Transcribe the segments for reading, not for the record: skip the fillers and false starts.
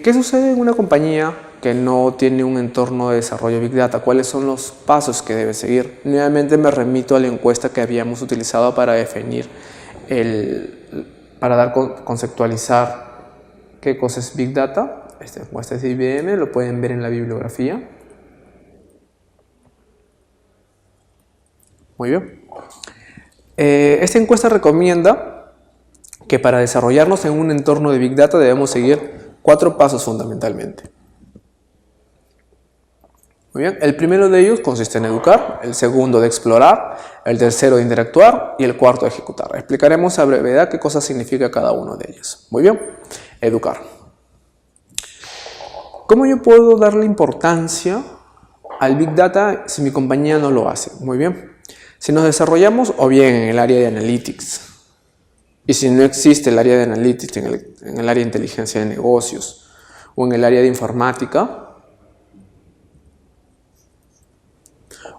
¿Qué sucede en una compañía que no tiene un entorno de desarrollo Big Data? ¿Cuáles son los pasos que debe seguir? Nuevamente me remito a la encuesta que habíamos utilizado para definir, conceptualizar qué cosa es Big Data. Esta encuesta es de IBM, lo pueden ver en la bibliografía. Muy bien. Esta encuesta recomienda que para desarrollarnos en un entorno de Big Data debemos seguir 4 pasos fundamentalmente. Muy bien, el primero de ellos consiste en educar, el segundo de explorar, el tercero de interactuar y el cuarto de ejecutar. Explicaremos a brevedad qué cosa significa cada uno de ellos. Muy bien, educar. ¿Cómo yo puedo darle importancia al Big Data si mi compañía no lo hace? Muy bien, si nos desarrollamos o bien en el área de Analytics, y si no existe el área de Analytics en el área de inteligencia de negocios o en el área de informática,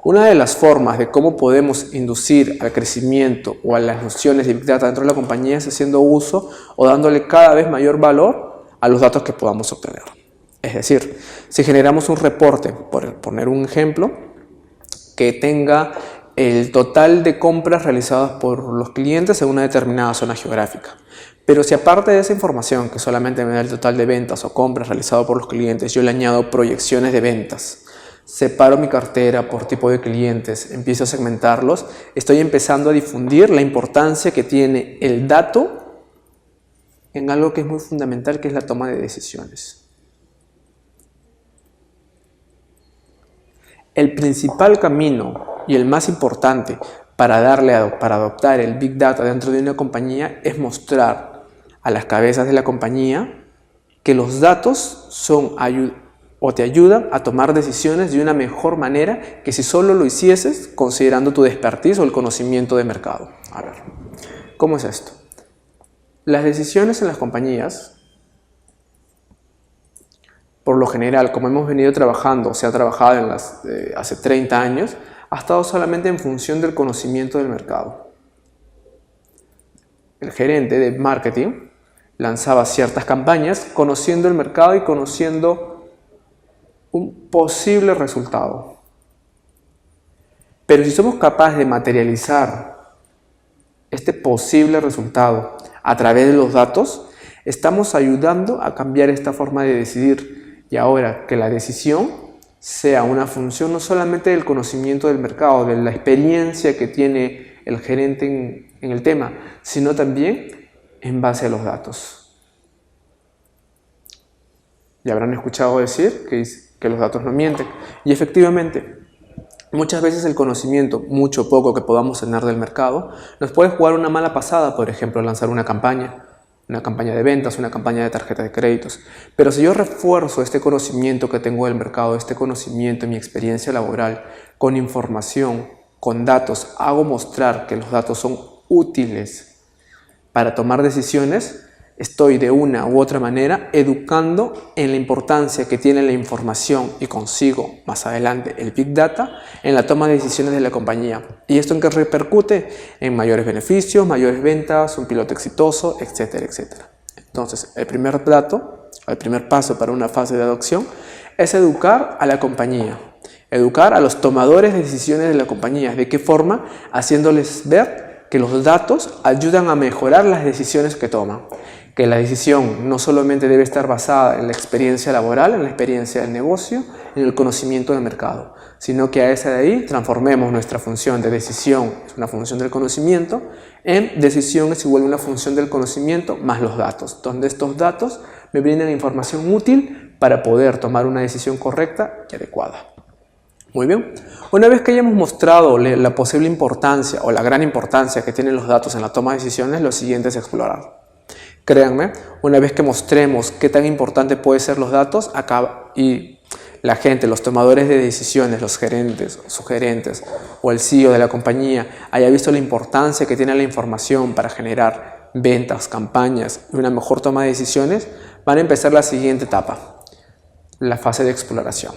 una de las formas de cómo podemos inducir al crecimiento o a las nociones de Big Data dentro de la compañía es haciendo uso o dándole cada vez mayor valor a los datos que podamos obtener. Es decir, si generamos un reporte, por poner un ejemplo, que tenga el total de compras realizadas por los clientes en una determinada zona geográfica. Pero si aparte de esa información, que solamente me da el total de ventas o compras realizado por los clientes, yo le añado proyecciones de ventas, separo mi cartera por tipo de clientes, empiezo a segmentarlos, estoy empezando a difundir la importancia que tiene el dato en algo que es muy fundamental, que es la toma de decisiones. El principal camino y el más importante para adoptar el Big Data dentro de una compañía es mostrar a las cabezas de la compañía que los datos te ayudan a tomar decisiones de una mejor manera que si solo lo hicieses considerando tu expertise o el conocimiento de mercado. A ver, ¿cómo es esto? Las decisiones en las compañías, por lo general, como hemos venido trabajando, o se ha trabajado hace 30 años, ha estado solamente en función del conocimiento del mercado. El gerente de marketing lanzaba ciertas campañas conociendo el mercado y conociendo un posible resultado. Pero si somos capaces de materializar este posible resultado a través de los datos, estamos ayudando a cambiar esta forma de decidir. Y ahora que la decisión sea una función no solamente del conocimiento del mercado, de la experiencia que tiene el gerente en el tema, sino también en base a los datos. Ya habrán escuchado decir que los datos no mienten. Y efectivamente, muchas veces el conocimiento, mucho o poco que podamos tener del mercado, nos puede jugar una mala pasada, por ejemplo, lanzar una campaña de ventas, una campaña de tarjeta de créditos. Pero si yo refuerzo este conocimiento que tengo del mercado, este conocimiento y mi experiencia laboral, con información, con datos, hago mostrar que los datos son útiles para tomar decisiones, estoy de una u otra manera educando en la importancia que tiene la información y consigo más adelante el Big Data en la toma de decisiones de la compañía. ¿Y esto en qué repercute? En mayores beneficios, mayores ventas, un piloto exitoso, etcétera, etcétera. Entonces, el primer paso para una fase de adopción es educar a la compañía, educar a los tomadores de decisiones de la compañía. ¿De qué forma? Haciéndoles ver que los datos ayudan a mejorar las decisiones que toman. Que la decisión no solamente debe estar basada en la experiencia laboral, en la experiencia del negocio, en el conocimiento del mercado, sino que a esa de ahí transformemos nuestra función de decisión, es una función del conocimiento, en decisión es igual a una función del conocimiento más los datos, donde estos datos me brindan información útil para poder tomar una decisión correcta y adecuada. Muy bien, una vez que hayamos mostrado la posible importancia o la gran importancia que tienen los datos en la toma de decisiones, lo siguiente es explorar. Créanme, una vez que mostremos qué tan importante pueden ser los datos, y la gente, los tomadores de decisiones, los gerentes, subgerentes o el CEO de la compañía haya visto la importancia que tiene la información para generar ventas, campañas y una mejor toma de decisiones, van a empezar la siguiente etapa, la fase de exploración.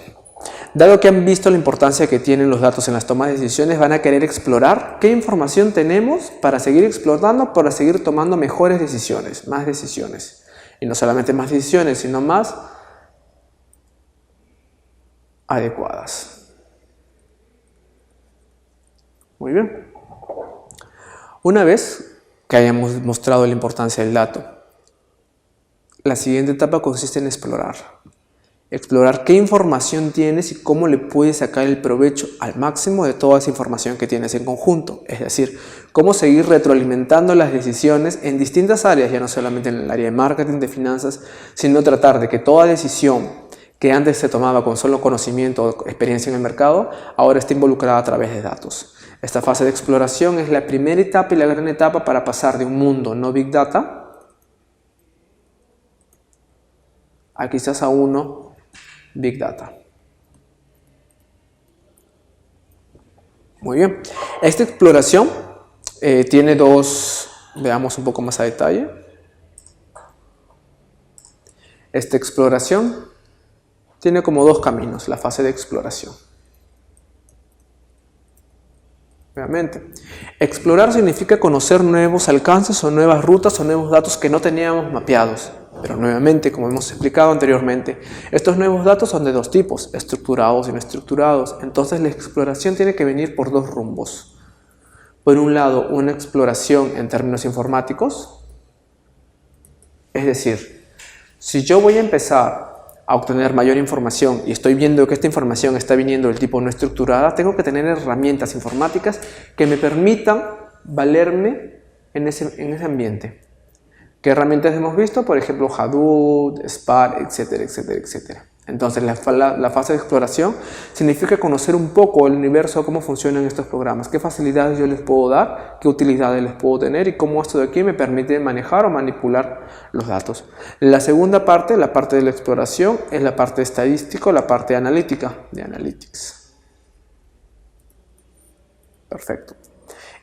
Dado que han visto la importancia que tienen los datos en las tomas de decisiones, van a querer explorar qué información tenemos para seguir explotando, para seguir tomando mejores decisiones, más decisiones. Y no solamente más decisiones, sino más adecuadas. Muy bien. Una vez que hayamos mostrado la importancia del dato, la siguiente etapa consiste en explorar. Explorar qué información tienes y cómo le puedes sacar el provecho al máximo de toda esa información que tienes en conjunto. Es decir, cómo seguir retroalimentando las decisiones en distintas áreas, ya no solamente en el área de marketing, de finanzas, sino tratar de que toda decisión que antes se tomaba con solo conocimiento o experiencia en el mercado, ahora esté involucrada a través de datos. Esta fase de exploración es la primera etapa y la gran etapa para pasar de un mundo no Big Data a quizás a uno Big Data. Muy bien. Esta exploración tiene dos, veamos un poco más a detalle. Esta exploración tiene como dos caminos, la fase de exploración. Nuevamente, explorar significa conocer nuevos alcances o nuevas rutas o nuevos datos que no teníamos mapeados. Pero nuevamente, como hemos explicado anteriormente, estos nuevos datos son de dos tipos, estructurados y no estructurados. Entonces la exploración tiene que venir por dos rumbos. Por un lado, una exploración en términos informáticos. Es decir, si yo voy a empezar a obtener mayor información y estoy viendo que esta información está viniendo del tipo no estructurada, tengo que tener herramientas informáticas que me permitan valerme en ese ambiente. ¿Qué herramientas hemos visto? Por ejemplo, Hadoop, Spark, etcétera, etcétera, etcétera. Entonces, la fase de exploración significa conocer un poco el universo, cómo funcionan estos programas, qué facilidades yo les puedo dar, qué utilidades les puedo tener y cómo esto de aquí me permite manejar o manipular los datos. La segunda parte, la parte de la exploración, es la parte estadística, la parte analítica, de Analytics. Perfecto.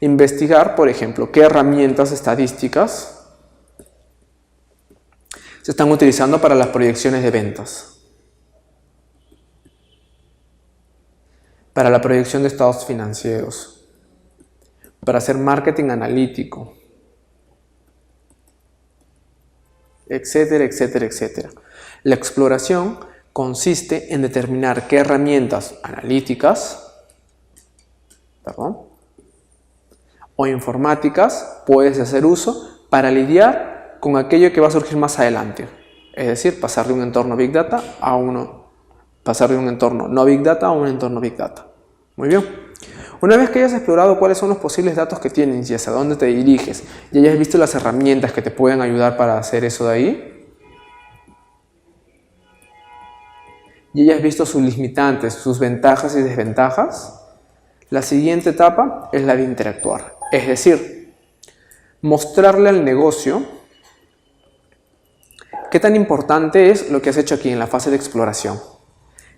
Investigar, por ejemplo, qué herramientas estadísticas se están utilizando para las proyecciones de ventas, para la proyección de estados financieros, para hacer marketing analítico, etcétera, etcétera, etcétera. La exploración consiste en determinar qué herramientas analíticas, o informáticas puedes hacer uso para lidiar con aquello que va a surgir más adelante. Es decir, pasar de un entorno Big Data a pasar de un entorno no Big Data a un entorno Big Data. Muy bien. Una vez que hayas explorado cuáles son los posibles datos que tienes y hacia dónde te diriges, y hayas visto las herramientas que te pueden ayudar para hacer eso de ahí, y hayas visto sus limitantes, sus ventajas y desventajas, la siguiente etapa es la de interactuar. Es decir, mostrarle al negocio qué tan importante es lo que has hecho aquí en la fase de exploración.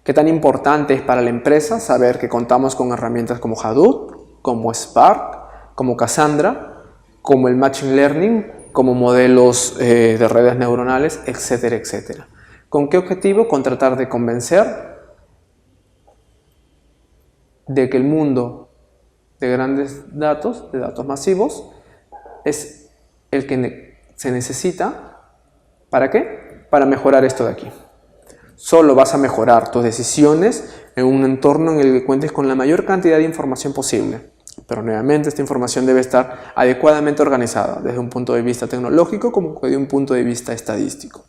Qué tan importante es para la empresa saber que contamos con herramientas como Hadoop, como Spark, como Cassandra, como el Machine Learning, como modelos de redes neuronales, etcétera, etcétera. ¿Con qué objetivo? Con tratar de convencer de que el mundo de grandes datos, de datos masivos, es el que se necesita. ¿Para qué? Para mejorar esto de aquí. Solo vas a mejorar tus decisiones en un entorno en el que cuentes con la mayor cantidad de información posible. Pero nuevamente esta información debe estar adecuadamente organizada desde un punto de vista tecnológico como desde un punto de vista estadístico.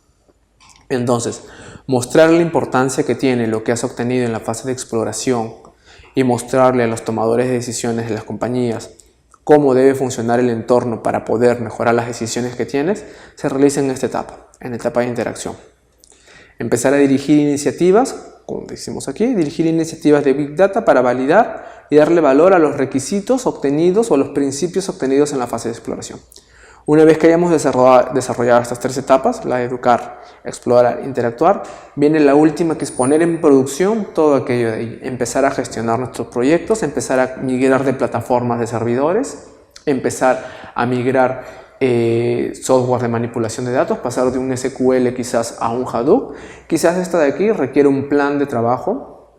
Entonces, mostrar la importancia que tiene lo que has obtenido en la fase de exploración y mostrarle a los tomadores de decisiones de las compañías cómo debe funcionar el entorno para poder mejorar las decisiones que tienes, se realiza en esta etapa, en la etapa de interacción. Empezar a dirigir iniciativas, como decimos aquí, dirigir iniciativas de Big Data para validar y darle valor a los requisitos obtenidos o los principios obtenidos en la fase de exploración. Una vez que hayamos desarrollado estas tres etapas, la de educar, explorar, interactuar, viene la última, que es poner en producción todo aquello de ahí. Empezar a gestionar nuestros proyectos, empezar a migrar de plataformas de servidores, empezar a migrar software de manipulación de datos, pasar de un SQL quizás a un Hadoop. Quizás esta de aquí requiere un plan de trabajo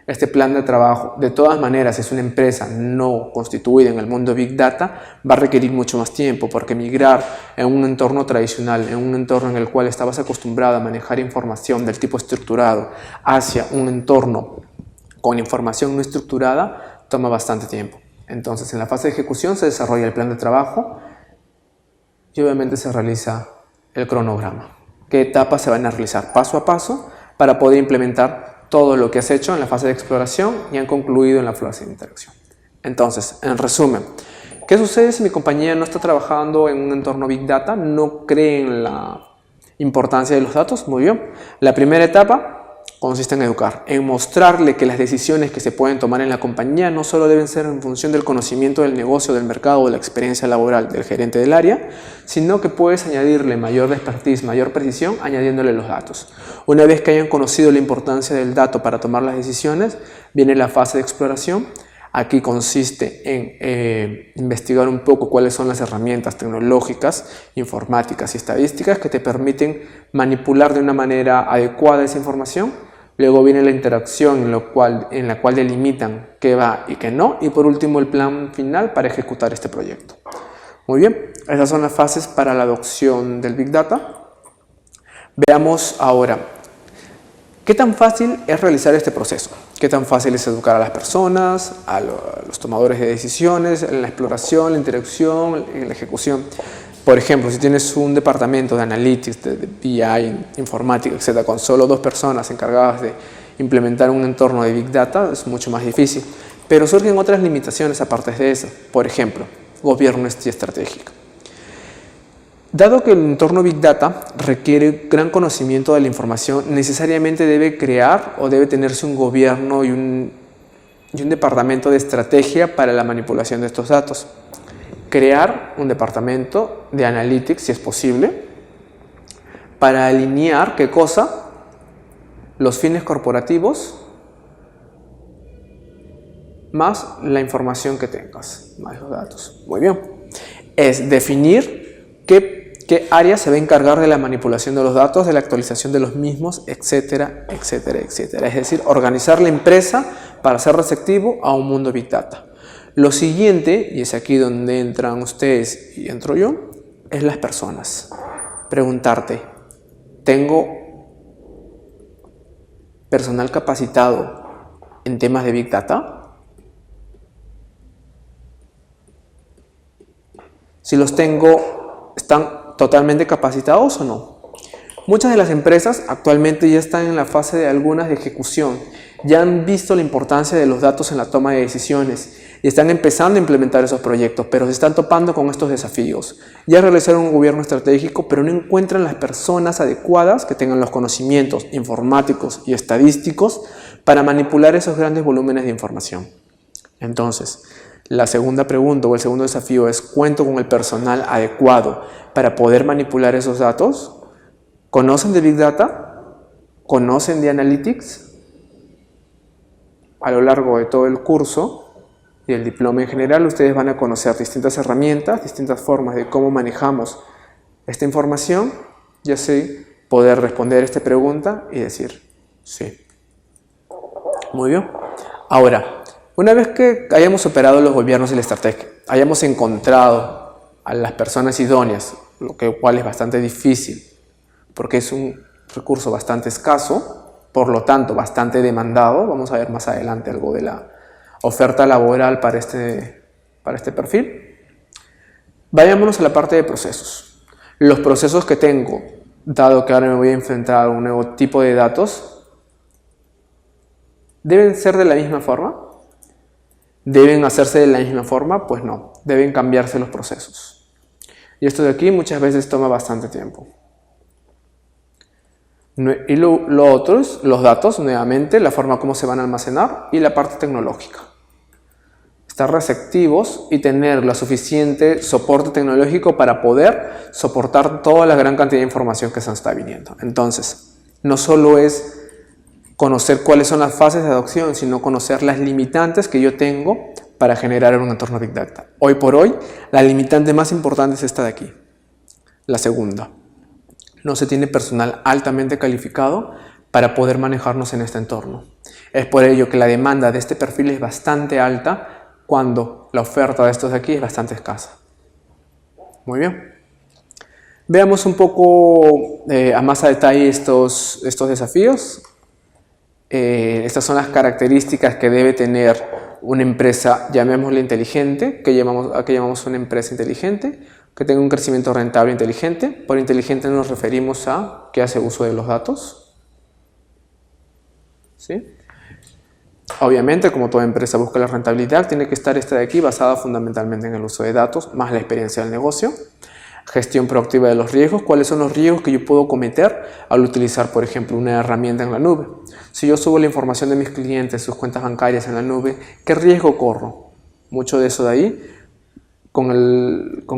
Este plan de trabajo, de todas maneras, si es una empresa no constituida en el mundo Big Data, va a requerir mucho más tiempo, porque migrar en un entorno tradicional, en un entorno en el cual estabas acostumbrado a manejar información del tipo estructurado, hacia un entorno con información no estructurada, toma bastante tiempo. Entonces, en la fase de ejecución se desarrolla el plan de trabajo y obviamente se realiza el cronograma. ¿Qué etapas se van a realizar paso a paso para poder implementar todo lo que has hecho en la fase de exploración y han concluido en la fase de interacción? Entonces, en resumen, ¿qué sucede si mi compañía no está trabajando en un entorno Big Data? ¿No cree en la importancia de los datos? Muy bien. La primera etapa consiste en educar, en mostrarle que las decisiones que se pueden tomar en la compañía no solo deben ser en función del conocimiento del negocio, del mercado o de la experiencia laboral del gerente del área, sino que puedes añadirle mayor expertise, mayor precisión, añadiéndole los datos. Una vez que hayan conocido la importancia del dato para tomar las decisiones, viene la fase de exploración. Aquí consiste en investigar un poco cuáles son las herramientas tecnológicas, informáticas y estadísticas que te permiten manipular de una manera adecuada esa información. Luego viene la interacción en la cual delimitan qué va y qué no. Y por último el plan final para ejecutar este proyecto. Muy bien, esas son las fases para la adopción del Big Data. Veamos ahora, ¿qué tan fácil es realizar este proceso? ¿Qué tan fácil es educar a las personas, a los tomadores de decisiones, en la exploración, la interacción, en la ejecución? Por ejemplo, si tienes un departamento de analytics, de BI, informática, etc., con solo 2 personas encargadas de implementar un entorno de Big Data, es mucho más difícil. Pero surgen otras limitaciones aparte de eso. Por ejemplo, gobierno y estratégico. Dado que el entorno Big Data requiere gran conocimiento de la información, necesariamente debe crear o debe tenerse un gobierno y un departamento de estrategia para la manipulación de estos datos. Crear un departamento de analytics, si es posible, para alinear, ¿qué cosa? Los fines corporativos más la información que tengas, más los datos. Muy bien. Es definir qué área se va a encargar de la manipulación de los datos, de la actualización de los mismos, etcétera, etcétera, etcétera. Es decir, organizar la empresa para ser receptivo a un mundo Big Data. Lo siguiente, y es aquí donde entran ustedes y entro yo, es las personas. Preguntarte, ¿tengo personal capacitado en temas de Big Data? Si los tengo, ¿están totalmente capacitados o no? Muchas de las empresas actualmente ya están en la fase de algunas de ejecución, ya han visto la importancia de los datos en la toma de decisiones y están empezando a implementar esos proyectos, pero se están topando con estos desafíos. Ya realizaron un gobierno estratégico, pero no encuentran las personas adecuadas que tengan los conocimientos informáticos y estadísticos para manipular esos grandes volúmenes de información. Entonces, la segunda pregunta o el segundo desafío es, ¿cuento con el personal adecuado para poder manipular esos datos? ¿Conocen de Big Data? ¿Conocen de Analytics? A lo largo de todo el curso y el diploma en general, ustedes van a conocer distintas herramientas, distintas formas de cómo manejamos esta información y así poder responder esta pregunta y decir sí. Muy bien. Ahora, una vez que hayamos operado los gobiernos y la estrategia, hayamos encontrado a las personas idóneas, lo cual es bastante difícil, porque es un recurso bastante escaso, por lo tanto bastante demandado. Vamos a ver más adelante algo de la oferta laboral para este perfil. Vayámonos a la parte de procesos. Los procesos que tengo, dado que ahora me voy a enfrentar a un nuevo tipo de datos, ¿deben ser de la misma forma? ¿Deben hacerse de la misma forma? Pues no, deben cambiarse los procesos. Y esto de aquí muchas veces toma bastante tiempo. Y lo otro es los datos, nuevamente, la forma como se van a almacenar y la parte tecnológica. Estar receptivos y tener la suficiente soporte tecnológico para poder soportar toda la gran cantidad de información que se nos está viniendo. Entonces, no solo es conocer cuáles son las fases de adopción, sino conocer las limitantes que yo tengo para generar un entorno Big Data. Hoy por hoy, la limitante más importante es esta de aquí. La segunda. No se tiene personal altamente calificado para poder manejarnos en este entorno. Es por ello que la demanda de este perfil es bastante alta cuando la oferta de estos de aquí es bastante escasa. Muy bien. Veamos un poco a más a detalle estos desafíos. Estas son las características que debe tener una empresa, llamémosle inteligente, que llamamos una empresa inteligente, que tenga un crecimiento rentable inteligente. Por inteligente nos referimos a que hace uso de los datos. ¿Sí? Obviamente, como toda empresa busca la rentabilidad, tiene que estar esta de aquí basada fundamentalmente en el uso de datos, más la experiencia del negocio. Gestión proactiva de los riesgos. ¿Cuáles son los riesgos que yo puedo cometer al utilizar, por ejemplo, una herramienta en la nube? Si yo subo la información de mis clientes, sus cuentas bancarias en la nube, ¿qué riesgo corro? Mucho de eso de ahí, con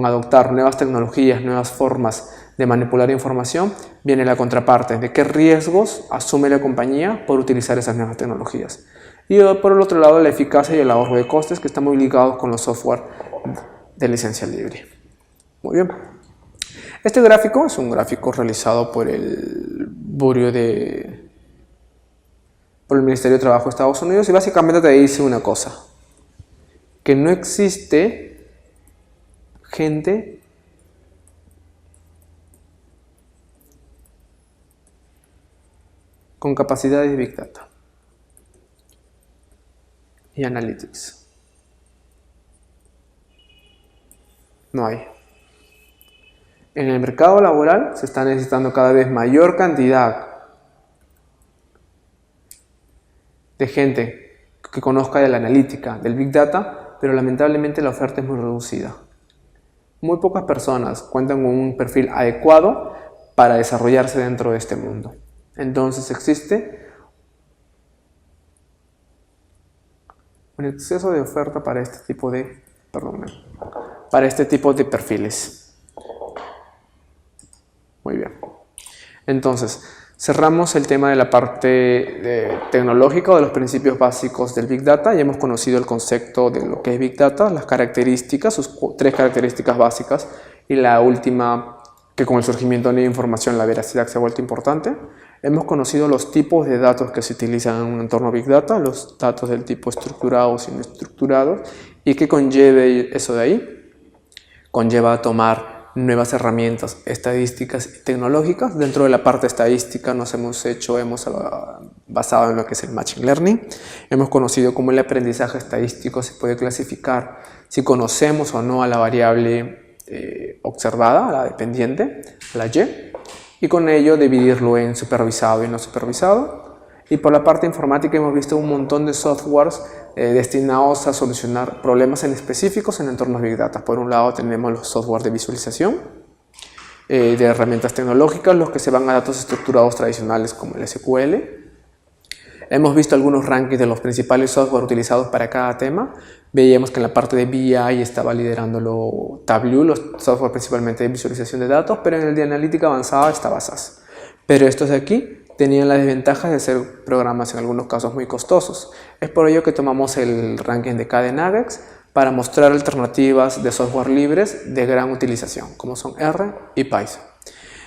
adoptar nuevas tecnologías, nuevas formas de manipular información, viene la contraparte de qué riesgos asume la compañía por utilizar esas nuevas tecnologías. Y por el otro lado, la eficacia y el ahorro de costes, que están muy ligados con los software de licencia libre. Muy bien. Este gráfico es un gráfico realizado por el Ministerio de Trabajo de Estados Unidos y básicamente te dice una cosa, que no existe gente con capacidades de Big Data y Analytics. No hay. En el mercado laboral se está necesitando cada vez mayor cantidad de gente que conozca de la analítica, del Big Data, pero lamentablemente la oferta es muy reducida. Muy pocas personas cuentan con un perfil adecuado para desarrollarse dentro de este mundo. Entonces existe un exceso de oferta para este tipo de, perfiles. Muy bien. Entonces, cerramos el tema de la parte tecnológica o de los principios básicos del Big Data. Ya hemos conocido el concepto de lo que es Big Data, las características, sus 3 características básicas y la última, que con el surgimiento de la información la veracidad se ha vuelto importante. Hemos conocido los tipos de datos que se utilizan en un entorno Big Data, los datos del tipo estructurados y no estructurados, y que conlleve eso de ahí. Conlleva a tomar nuevas herramientas estadísticas y tecnológicas. Dentro de la parte estadística hemos basado en lo que es el Machine Learning. Hemos conocido cómo el aprendizaje estadístico se puede clasificar si conocemos o no a la variable observada, a la dependiente, a la Y, y con ello dividirlo en supervisado y no supervisado. Y por la parte informática hemos visto un montón de softwares destinados a solucionar problemas en específicos en entornos Big Data. Por un lado tenemos los software de visualización, de herramientas tecnológicas, los que se van a datos estructurados tradicionales como el SQL. Hemos visto algunos rankings de los principales software utilizados para cada tema. Veíamos que en la parte de BI estaba liderándolo Tableau, los software principalmente de visualización de datos, pero en el de analítica avanzada estaba SAS. Pero estos de aquí tenían las desventajas de ser programas en algunos casos muy costosos. Es por ello que tomamos el ranking de Kdenavix para mostrar alternativas de software libres de gran utilización, como son R y Python.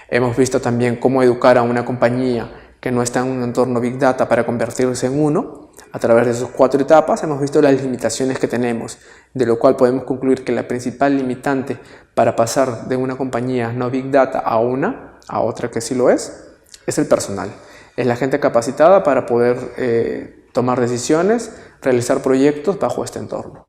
Hemos visto también cómo educar a una compañía que no está en un entorno Big Data para convertirse en uno. A través de sus 4 etapas hemos visto las limitaciones que tenemos, de lo cual podemos concluir que la principal limitante para pasar de una compañía no Big Data a otra que sí lo es el personal. Es la gente capacitada para poder tomar decisiones, realizar proyectos bajo este entorno.